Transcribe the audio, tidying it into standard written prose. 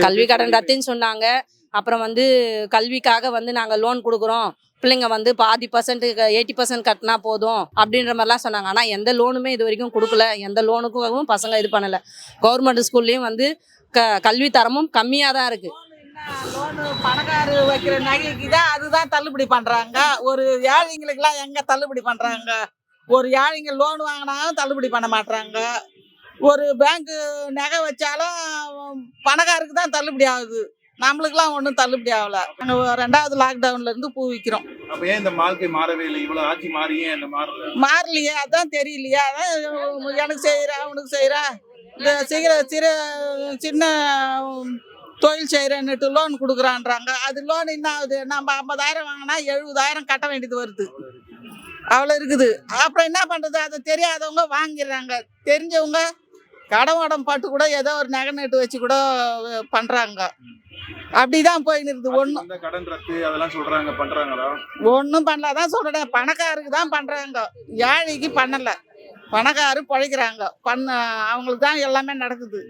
கல்வி கடன் ரத்துன்னு சொன்னாங்க. அப்புறம் வந்து கல்விக்காக வந்து நாங்கள் லோன் கொடுக்குறோம், பிள்ளைங்க வந்து பாதி பர்சன்ட் 80% கட்டினா போதும் அப்படின்ற மாதிரிலாம் சொன்னாங்க. ஆனால் எந்த லோனுமே இது வரைக்கும் கொடுக்கல, எந்த லோனுக்கும் பசங்க இது பண்ணலை. கவர்மெண்ட் ஸ்கூல்லேயும் வந்து கல்வி தரமும் கம்மியாக தான் இருக்குது. லோனு பணக்காரு வைக்கிற நகைக்கு தான் அதுதான் தள்ளுபடி பண்றாங்க. ஒரு ஏழைங்களுக்கெல்லாம் எங்க தள்ளுபடி பண்றாங்க? ஒரு ஏழைங்க லோன் வாங்கினாலும் தள்ளுபடி பண்ண மாட்டாங்க. ஒரு பேங்க் நகை வச்சாலும் பணக்காருக்கு தான் தள்ளுபடி ஆகுது. நம்மளுக்குலாம் ஒன்றும் தள்ளுபடி ஆகல. நாங்கள் 2வது லாக்டவுன்ல இருந்து பூ விற்கிறோம். அப்ப ஏன் இந்த வாழ்க்கை மாறவே இல்லை? இவ்வளவு ஆட்சி மாறி ஏன் இந்த மாறல? மாறலையே, அதான் தெரியலையா? அதான் எனக்கு செய்கிறா உனக்கு செய்கிறா, இந்த சிறு சின்ன தொழில் செய்கிறேன்னுட்டு லோன் கொடுக்குறான்றாங்க. அது லோன் என்ன ஆகுது? நம்ம 50,000 வாங்கினா 70,000 கட்ட வேண்டியது வருது. அவ்வளோ இருக்குது. அப்புறம் என்ன பண்ணுறது? அதை தெரியாதவங்க வாங்கிடுறாங்க. தெரிஞ்சவங்க கடவுடம் பட்டு கூட ஏதோ ஒரு நகை நட்டு வச்சு கூட பண்ணுறாங்க. அப்படிதான் போயின்னு இருக்குது. கடன் ரத்து அதெல்லாம் சொல்றாங்க, பண்றாங்களா? ஒன்றும் பண்ணலாதான் சொல்கிறேன். பணக்காருக்கு தான் பண்ணுறாங்க, ஏழைக்கு பண்ணலை. பணக்காரு பிழைக்கிறாங்க. அவங்களுக்கு தான் எல்லாமே நடக்குது.